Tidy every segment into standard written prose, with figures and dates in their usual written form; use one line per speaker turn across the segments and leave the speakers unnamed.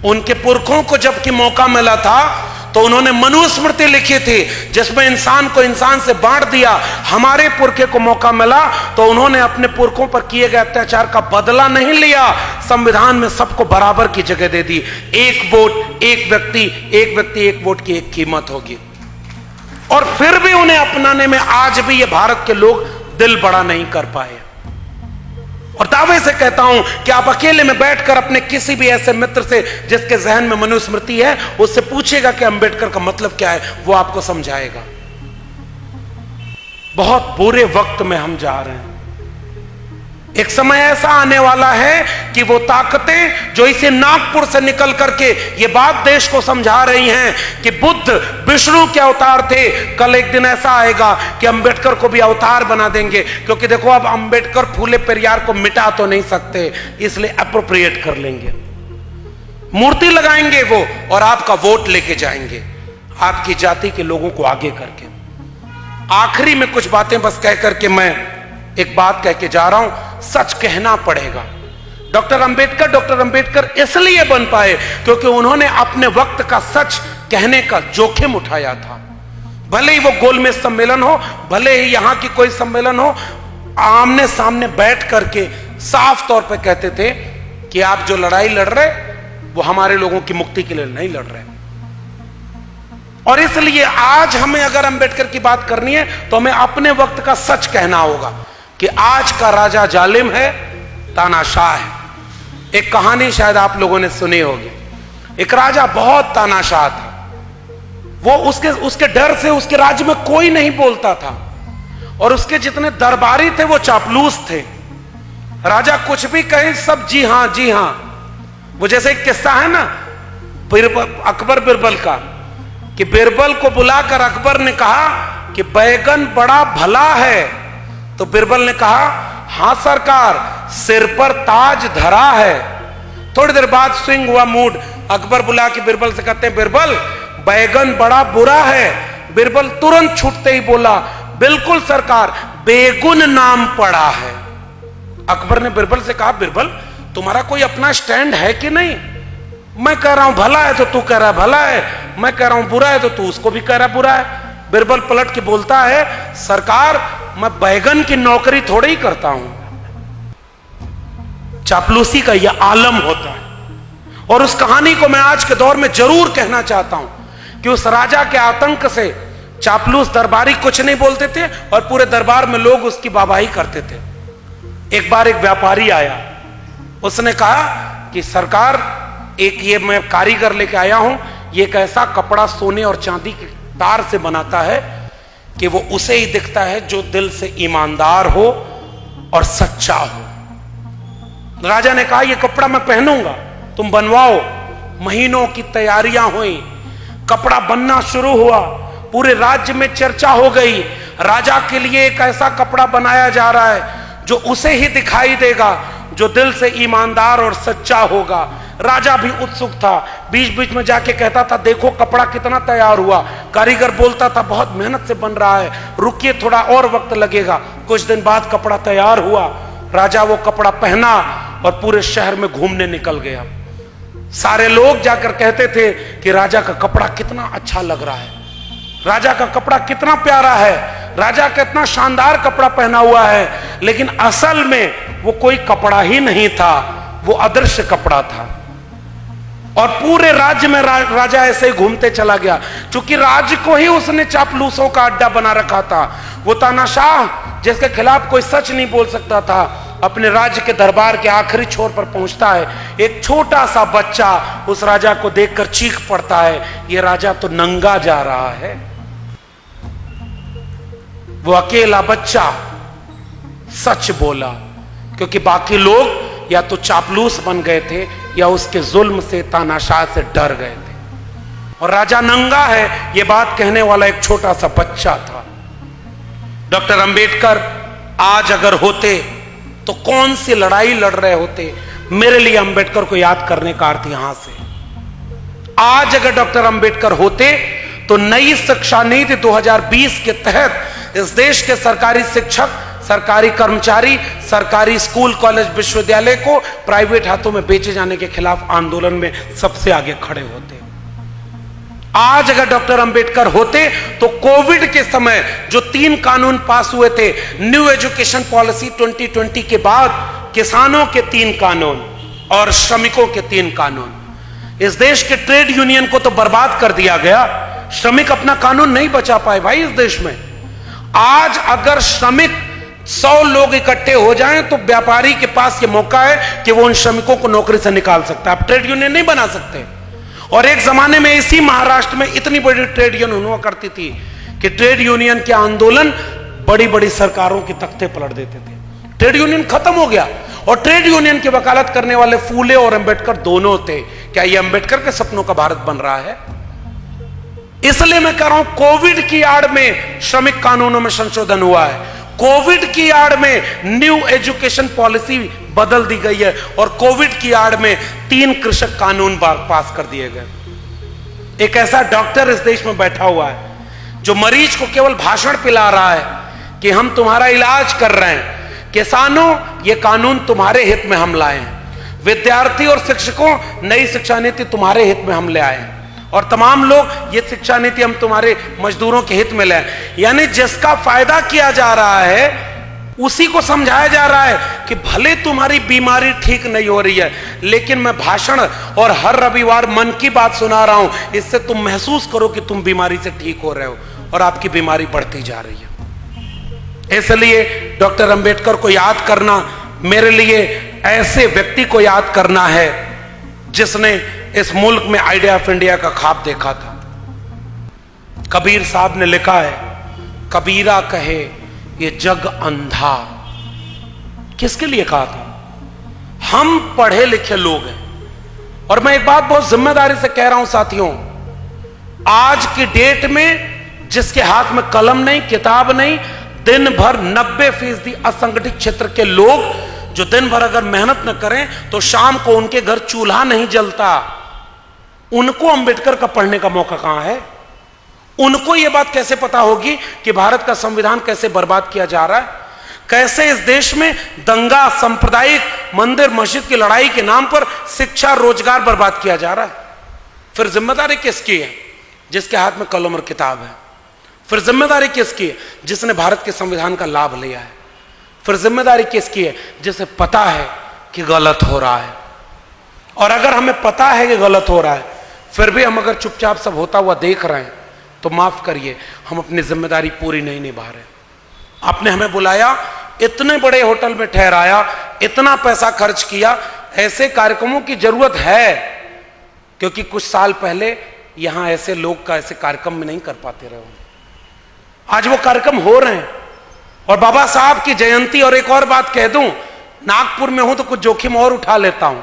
उनके पुरखों को जबकि मौका मिला था तो उन्होंने मनुस्मृति लिखी थी जिसमें इंसान को इंसान से बांट दिया। हमारे पुरखे को मौका मिला तो उन्होंने अपने पुरखों पर किए गए अत्याचार का बदला नहीं लिया, संविधान में सबको बराबर की जगह दे दी। एक वोट एक व्यक्ति, एक वोट की एक कीमत होगी। और फिर भी उन्हें अपनाने में आज भी ये भारत के लोग दिल बड़ा नहीं कर पाए। और दावे से कहता हूं कि आप अकेले में बैठकर अपने किसी भी ऐसे मित्र से जिसके जहन में मनुस्मृति है उससे पूछेगा कि अंबेडकर का मतलब क्या है, वो आपको समझाएगा। बहुत बुरे वक्त में हम जा रहे हैं। एक समय ऐसा आने वाला है कि वो ताकतें जो इसे नागपुर से निकल करके ये बात देश को समझा रही हैं कि बुद्ध विष्णु के अवतार थे, कल एक दिन ऐसा आएगा कि अंबेडकर को भी अवतार बना देंगे। क्योंकि देखो अब अंबेडकर फूले पेरियार को मिटा तो नहीं सकते, इसलिए अप्रोप्रिएट कर लेंगे, मूर्ति लगाएंगे वो और आपका वोट लेके जाएंगे आपकी जाति के लोगों को आगे करके। आखिरी में कुछ बातें बस कह करके मैं एक बात कह के जा रहा हूं, सच कहना पड़ेगा। डॉक्टर अंबेडकर इसलिए बन पाए क्योंकि उन्होंने अपने वक्त का सच कहने का जोखिम उठाया था। भले ही वो गोलमेज सम्मेलन हो, भले ही यहां की कोई सम्मेलन हो, आमने सामने बैठ करके साफ तौर पे कहते थे कि आप जो लड़ाई लड़ रहे वो हमारे लोगों की मुक्ति के लिए नहीं लड़ रहे। और इसलिए आज हमें अगर अंबेडकर की बात करनी है तो हमें अपने वक्त का सच कहना होगा कि आज का राजा जालिम है, तानाशाह है। एक कहानी शायद आप लोगों ने सुनी होगी। एक राजा बहुत तानाशाह था, वो उसके डर से उसके राज्य में कोई नहीं बोलता था और उसके जितने दरबारी थे वो चापलूस थे। राजा कुछ भी कहे सब जी हां जी हां। वो जैसे एक किस्सा है ना अकबर बिरबल का, कि बिरबल को बुलाकर अकबर ने कहा कि बैगन बड़ा भला है, तो बिरबल ने कहा हां सरकार, सिर पर ताज धरा है। थोड़ी देर बाद स्विंग हुआ मूड, अकबर बुला के बिरबल से कहते हैं बिरबल बैगन बड़ा बुरा है। बिरबल तुरंत छूटते ही बोला बिल्कुल सरकार, बेगुन नाम पड़ा है। अकबर ने बिरबल से कहा बिरबल तुम्हारा कोई अपना स्टैंड है कि नहीं? मैं कह रहा हूं भला है तो तू कह रहा है भला है, मैं कह रहा हूं बुरा है तो तू उसको भी कह रहा है बुरा है। बिरबल पलट के बोलता है सरकार मैं बैगन की नौकरी थोड़ी ही करता हूं। चापलूसी का यह आलम होता है। और उस कहानी को मैं आज के दौर में जरूर कहना चाहता हूं कि उस राजा के आतंक से चापलूस दरबारी कुछ नहीं बोलते थे और पूरे दरबार में लोग उसकी वाहवाही करते थे। एक बार एक व्यापारी आया, उसने कहा कि सरकार एक ये मैं कारीगर लेके आया हूं, ये एक ऐसा कपड़ा सोने और चांदी के तार से बनाता है कि वो उसे ही दिखता है जो दिल से ईमानदार हो और सच्चा हो। राजा ने कहा ये कपड़ा मैं पहनूंगा, तुम बनवाओ। महीनों की तैयारियां हुई, कपड़ा बनना शुरू हुआ, पूरे राज्य में चर्चा हो गई। राजा के लिए एक ऐसा कपड़ा बनाया जा रहा है जो उसे ही दिखाई देगा जो दिल से ईमानदार और सच्चा होगा। राजा भी उत्सुक था, बीच बीच में जाके कहता था देखो कपड़ा कितना तैयार हुआ। कारीगर बोलता था बहुत मेहनत से बन रहा है, रुकिए थोड़ा और वक्त लगेगा। कुछ दिन बाद कपड़ा तैयार हुआ, राजा वो कपड़ा पहना और पूरे शहर में घूमने निकल गया। सारे लोग जाकर कहते थे कि राजा का कपड़ा कितना अच्छा लग रहा है, राजा का कपड़ा कितना प्यारा है, राजा का इतना शानदार कपड़ा पहना हुआ है। लेकिन असल में वो कोई कपड़ा ही नहीं था, वो अदृश्य कपड़ा था। और पूरे राज्य में राजा ऐसे ही घूमते चला गया, क्योंकि राज्य को ही उसने चापलूसों का अड्डा बना रखा था। वो तानाशाह जिसके खिलाफ कोई सच नहीं बोल सकता था, अपने राज्य के दरबार के आखिरी छोर पर पहुंचता है। एक छोटा सा बच्चा उस राजा को देखकर चीख पड़ता है, ये राजा तो नंगा जा रहा है। वो अकेला बच्चा सच बोला, क्योंकि बाकी लोग या तो चापलूस बन गए थे या उसके जुल्म से, तानाशाह से डर गए थे। और राजा नंगा है ये बात कहने वाला एक छोटा सा बच्चा था। डॉक्टर अंबेडकर आज अगर होते तो कौन सी लड़ाई लड़ रहे होते? मेरे लिए अंबेडकर को याद करने का अर्थ यहां से, आज अगर डॉक्टर अंबेडकर होते तो नई शिक्षा नीति 2020 के तहत इस देश के सरकारी शिक्षक सरकारी कर्मचारी सरकारी स्कूल कॉलेज विश्वविद्यालय को प्राइवेट हाथों में बेचे जाने के खिलाफ आंदोलन में सबसे आगे खड़े होते। आज अगर डॉक्टर अंबेडकर होते तो कोविड के समय जो 3 कानून पास हुए थे, न्यू एजुकेशन पॉलिसी 2020 के बाद किसानों के 3 कानून और श्रमिकों के 3 कानून, इस देश के ट्रेड यूनियन को तो बर्बाद कर दिया गया। श्रमिक अपना कानून नहीं बचा पाए भाई इस देश में। आज अगर श्रमिक 100 लोग इकट्ठे हो जाएं तो व्यापारी के पास ये मौका है कि वो उन श्रमिकों को नौकरी से निकाल सकता है। आप ट्रेड यूनियन नहीं बना सकते। और एक जमाने में इसी महाराष्ट्र में इतनी बड़ी ट्रेड यूनियन हुआ करती थी कि ट्रेड यूनियन के आंदोलन बड़ी बड़ी सरकारों के तख्ते पलट देते थे। ट्रेड यूनियन खत्म हो गया और ट्रेड यूनियन की वकालत करने वाले फूले और अंबेडकर दोनों थे। क्या ये अंबेडकर के सपनों का भारत बन रहा है? इसलिए मैं कह रहा हूं कोविड की आड़ में श्रमिक कानूनों में संशोधन हुआ है, कोविड की आड़ में न्यू एजुकेशन पॉलिसी बदल दी गई है और कोविड की आड़ में 3 कृषक कानून पास कर दिए गए। एक ऐसा डॉक्टर इस देश में बैठा हुआ है जो मरीज को केवल भाषण पिला रहा है कि हम तुम्हारा इलाज कर रहे हैं। किसानों, ये कानून तुम्हारे हित में हम लाए हैं। विद्यार्थी और शिक्षकों, नई शिक्षा नीति तुम्हारे हित में हम ले आए हैं। और तमाम लोग, ये शिक्षा नीति हम तुम्हारे मजदूरों के हित में ले आए। यानी जिसका फायदा किया जा रहा है उसी को समझाया जा रहा है कि भले तुम्हारी बीमारी ठीक नहीं हो रही है, लेकिन मैं भाषण और हर रविवार मन की बात सुना रहा हूं, इससे तुम महसूस करो कि तुम बीमारी से ठीक हो रहे हो और आपकी बीमारी बढ़ती जा रही है। इसलिए डॉक्टर अंबेडकर को याद करना मेरे लिए ऐसे व्यक्ति को याद करना है जिसने इस मुल्क में आइडिया ऑफ इंडिया का ख्वाब देखा था। कबीर साहब ने लिखा है, कबीरा कहे ये जग अंधा। किसके लिए कहा था? हम पढ़े लिखे लोग हैं और मैं एक बात बहुत जिम्मेदारी से कह रहा हूं साथियों, आज की डेट में जिसके हाथ में कलम नहीं, किताब नहीं, दिन भर 90% असंगठित क्षेत्र के लोग जो दिन भर अगर मेहनत न करें तो शाम को उनके घर चूल्हा नहीं जलता, उनको अंबेडकर का पढ़ने का मौका कहां है? उनको यह बात कैसे पता होगी कि भारत का संविधान कैसे बर्बाद किया जा रहा है, कैसे इस देश में दंगा, सांप्रदायिक, मंदिर मस्जिद की लड़ाई के नाम पर शिक्षा, रोजगार बर्बाद किया जा रहा है। फिर जिम्मेदारी किसकी है? जिसके हाथ में कलम और किताब है। फिर जिम्मेदारी किसकी है? जिसने भारत के संविधान का लाभ लिया है। फिर जिम्मेदारी किसकी है? जिसे पता है कि गलत हो रहा है। और अगर हमें पता है कि गलत हो रहा है, फिर भी हम अगर चुपचाप सब होता हुआ देख रहे हैं, तो माफ करिए, हम अपनी जिम्मेदारी पूरी नहीं निभा रहे। आपने हमें बुलाया, इतने बड़े होटल में ठहराया, इतना पैसा खर्च किया, ऐसे कार्यक्रमों की जरूरत है क्योंकि कुछ साल पहले यहां ऐसे लोग का ऐसे कार्यक्रम में नहीं कर पाते रहे। आज वो कार्यक्रम हो रहे हैं और बाबा साहब की जयंती। और एक और बात कह दूं, नागपुर में हूं तो कुछ जोखिम और उठा लेता हूं।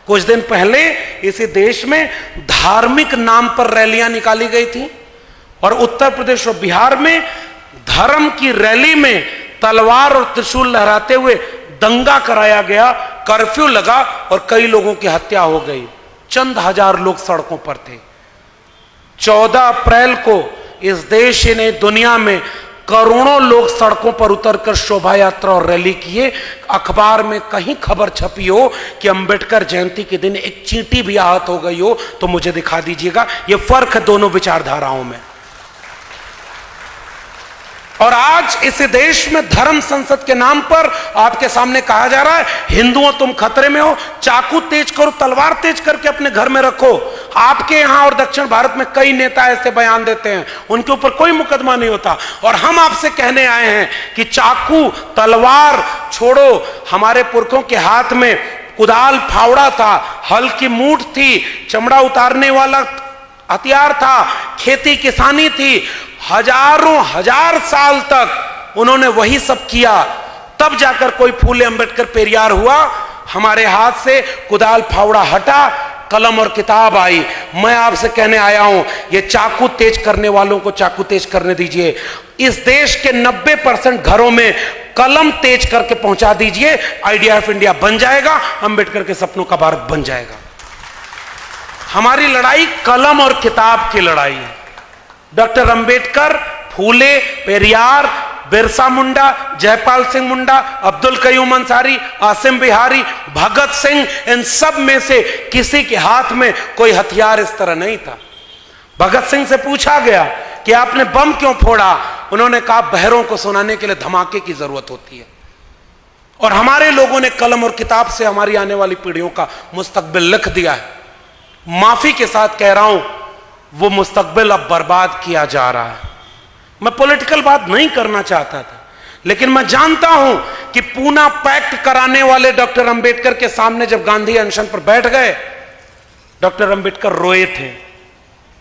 कुछ दिन पहले इसी देश में धार्मिक नाम पर रैलियां निकाली गई थी और उत्तर प्रदेश और बिहार में धर्म की रैली में तलवार और त्रिशूल लहराते हुए दंगा कराया गया, कर्फ्यू लगा और कई लोगों की हत्या हो गई। चंद हजार लोग सड़कों पर थे। 14 अप्रैल को इस देश ने दुनिया में करोड़ों लोग सड़कों पर उतरकर शोभा यात्रा और रैली किए। अखबार में कहीं खबर छपी हो कि अंबेडकर जयंती के दिन एक चींटी भी आहत हो गई हो तो मुझे दिखा दीजिएगा। यह फर्क है दोनों विचारधाराओं में। और आज इस देश में धर्म संसद के नाम पर आपके सामने कहा जा रहा है, हिंदुओं तुम खतरे में हो, चाकू तेज करो, तलवार तेज करके अपने घर में रखो। आपके यहां और दक्षिण भारत में कई नेता ऐसे बयान देते हैं, उनके ऊपर कोई मुकदमा नहीं होता। और हम आपसे कहने आए हैं कि चाकू तलवार छोड़ो। हमारे पुरखों के हाथ में कुदाल फावड़ा था, हल की मूठ थी, चमड़ा उतारने वाला हथियार था, खेती किसानी थी। हजारों हजार साल तक उन्होंने वही सब किया, तब जाकर कोई फूले अंबेडकर पेरियार हुआ। हमारे हाथ से कुदाल फावड़ा हटा, कलम और किताब आई। मैं आपसे कहने आया हूं, ये चाकू तेज करने वालों को चाकू तेज करने दीजिए। इस देश के 90% घरों में कलम तेज करके पहुंचा दीजिए। आइडिया ऑफ इंडिया बन जाएगा, अंबेडकर के सपनों का भारत बन जाएगा। हमारी लड़ाई कलम और किताब की लड़ाई है। डॉक्टर अंबेडकर, फूले, पेरियार, बिरसा मुंडा, जयपाल सिंह मुंडा, अब्दुल कयूम अंसारी, आसिम बिहारी, भगत सिंह, इन सब में से किसी के हाथ में कोई हथियार इस तरह नहीं था। भगत सिंह से पूछा गया कि आपने बम क्यों फोड़ा, उन्होंने कहा बहरों को सुनाने के लिए धमाके की जरूरत होती है। और हमारे लोगों ने कलम और किताब से हमारी आने वाली पीढ़ियों का मुस्तकबिल लिख दिया है। माफी के साथ कह रहा हूं, वो मुस्तकबिल अब बर्बाद किया जा रहा है। मैं पॉलिटिकल बात नहीं करना चाहता था, लेकिन मैं जानता हूं कि पूना पैक्ट कराने वाले डॉक्टर अंबेडकर के सामने जब गांधी अनशन पर बैठ गए, डॉक्टर अंबेडकर रोए थे,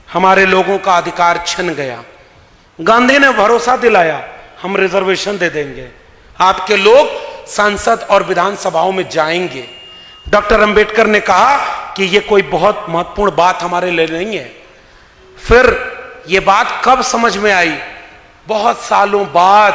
हमारे लोगों का अधिकार छिन गया। गांधी ने भरोसा दिलाया, हम रिजर्वेशन दे देंगे, आपके लोग संसद और विधानसभाओं में जाएंगे। डॉक्टर अंबेडकर ने कहा कि यह कोई बहुत महत्वपूर्ण बात हमारे लिए नहीं है। फिर यह बात कब समझ में आई? बहुत सालों बाद,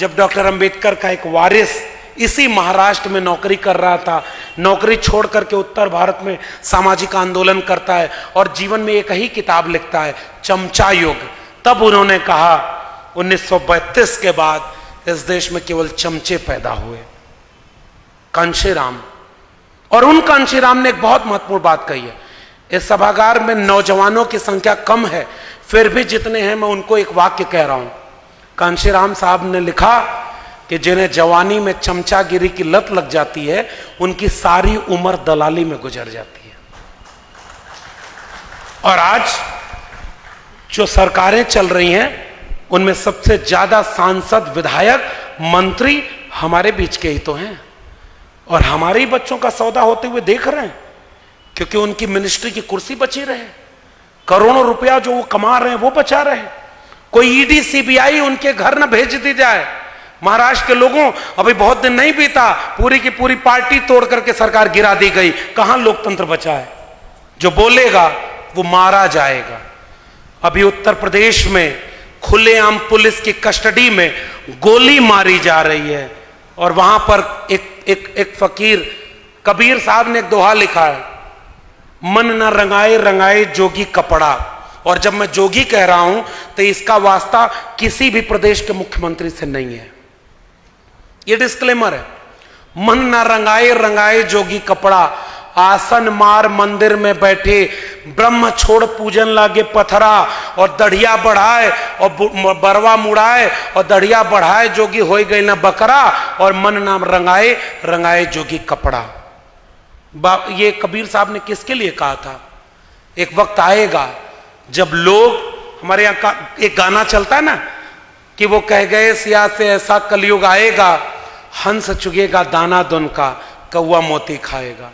जब डॉक्टर अंबेडकर का एक वारिस इसी महाराष्ट्र में नौकरी कर रहा था, नौकरी छोड़ करके उत्तर भारत में सामाजिक आंदोलन करता है और जीवन में एक ही किताब लिखता है, चमचा युग। तब उन्होंने कहा 1932 के बाद इस देश में केवल चमचे पैदा हुए। कांशीराम, और उन कांशीराम ने एक बहुत महत्वपूर्ण बात कही है। इस सभागार में नौजवानों की संख्या कम है, फिर भी जितने हैं मैं उनको एक वाक्य कह रहा हूं। कांशीराम साहब ने लिखा कि जिन्हें जवानी में चमचागिरी की लत लग जाती है, उनकी सारी उम्र दलाली में गुजर जाती है। और आज जो सरकारें चल रही हैं, उनमें सबसे ज्यादा सांसद, विधायक, मंत्री हमारे बीच के ही तो हैं, और हमारे ही बच्चों का सौदा होते हुए देख रहे हैं, क्योंकि उनकी मिनिस्ट्री की कुर्सी बची रहे, करोड़ों रुपया जो वो कमा रहे हैं वो बचा रहे। कोई ईडी सीबीआई उनके घर न भेज दी जाए। महाराष्ट्र के लोगों, अभी बहुत दिन नहीं बीता, पूरी की पूरी पार्टी तोड़ करके सरकार गिरा दी गई। कहां लोकतंत्र बचा है? जो बोलेगा वो मारा जाएगा। अभी उत्तर प्रदेश में खुलेआम पुलिस की कस्टडी में गोली मारी जा रही है, और वहां पर एक फकीर कबीर साहब ने एक दोहा लिखा है, मन न रंगाए रंगाए जोगी कपड़ा। और जब मैं जोगी कह रहा हूं तो इसका वास्ता किसी भी प्रदेश के मुख्यमंत्री से नहीं है, ये डिस्क्लेमर है। मन न रंगाए रंगाए जोगी कपड़ा, आसन मार मंदिर में बैठे, ब्रह्म छोड़ पूजन लागे पथरा, और दढ़िया बढ़ाए और बरवा मुड़ाए, और दढ़िया बढ़ाए जोगी हो गई ना बकरा, और मन नाम रंगाए रंगाए जोगी कपड़ा। ये कबीर साहब ने किसके लिए कहा था? एक वक्त आएगा जब लोग, हमारे यहाँ का एक गाना चलता है ना, कि वो कह गए सिया से ऐसा कलयुग आएगा, हंस चुगेगा दाना दुन का, कौवा मोती खाएगा।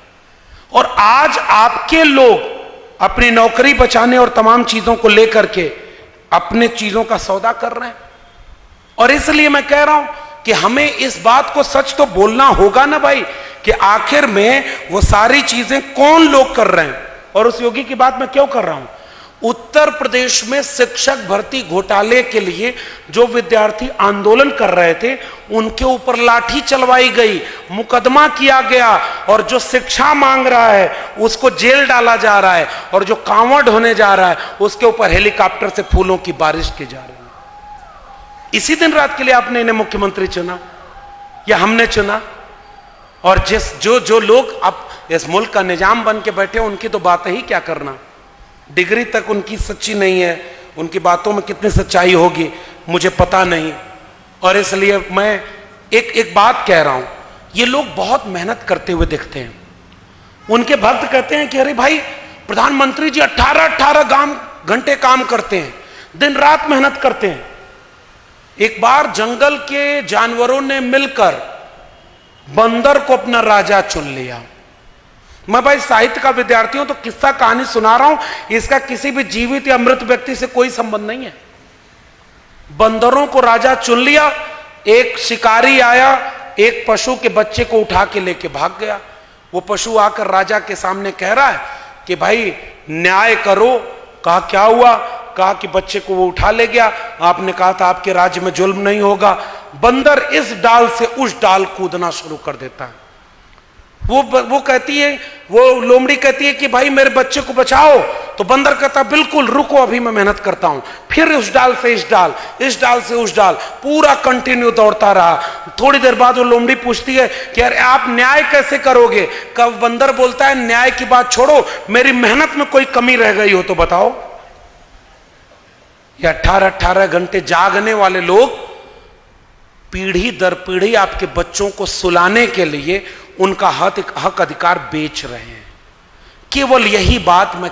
और आज आपके लोग अपनी नौकरी बचाने और तमाम चीजों को लेकर के अपने चीजों का सौदा कर रहे हैं। और इसलिए मैं कह रहा हूं कि हमें इस बात को सच तो बोलना होगा ना भाई, कि आखिर में वो सारी चीजें कौन लोग कर रहे हैं। और उस योगी की बात मैं क्यों कर रहा हूं? उत्तर प्रदेश में शिक्षक भर्ती घोटाले के लिए जो विद्यार्थी आंदोलन कर रहे थे, उनके ऊपर लाठी चलवाई गई, मुकदमा किया गया, और जो शिक्षा मांग रहा है उसको जेल डाला जा रहा है, और जो कांवड़ होने जा रहा है उसके ऊपर हेलीकॉप्टर से फूलों की बारिश की जा रही है। इसी दिन रात के लिए आपने इन्हें मुख्यमंत्री चुना या हमने चुना? और जो लोग अब इस मुल्क का निजाम बन के बैठे, उनकी तो बात ही क्या करना। डिग्री तक उनकी सच्ची नहीं है, उनकी बातों में कितनी सच्चाई होगी मुझे पता नहीं। और इसलिए मैं एक बात कह रहा हूं, ये लोग बहुत मेहनत करते हुए दिखते हैं। उनके भक्त कहते हैं कि अरे भाई, प्रधानमंत्री जी 18 घंटे काम करते हैं, दिन रात मेहनत करते हैं। एक बार जंगल के जानवरों ने मिलकर बंदर को अपना राजा चुन लिया। मैं भाई साहित्य का विद्यार्थी हूं तो किस्सा कहानी सुना रहा हूं, इसका किसी भी जीवित या मृत व्यक्ति से कोई संबंध नहीं है। बंदरों को राजा चुन लिया। एक शिकारी आया, एक पशु के बच्चे को उठा के लेके भाग गया। वो पशु आकर राजा के सामने कह रहा है कि भाई न्याय करो। कहा क्या हुआ? कहा कि बच्चे को वो उठा ले गया, आपने कहा था आपके राज्य में जुल्म नहीं होगा। बंदर इस डाल से उस डाल कूदना शुरू कर देता है। वो कहती है, वो लोमड़ी कहती है कि भाई मेरे बच्चे को बचाओ। तो बंदर कहता बिल्कुल रुको, अभी मैं मेहनत करता हूं। फिर उस डाल से इस डाल, इस डाल से उस डाल, पूरा कंटिन्यू दौड़ता रहा। थोड़ी देर बाद वो लोमड़ी पूछती है कि यार आप न्याय कैसे करोगे? कब बंदर बोलता है न्याय की बात छोड़ो, मेरी मेहनत में कोई कमी रह गई हो तो बताओ। ये 18-18 घंटे जागने वाले लोग पीढ़ी दर पीढ़ी आपके बच्चों को सुलाने के लिए उनका हक अधिकार बेच रहे हैं। केवल यही बात मैं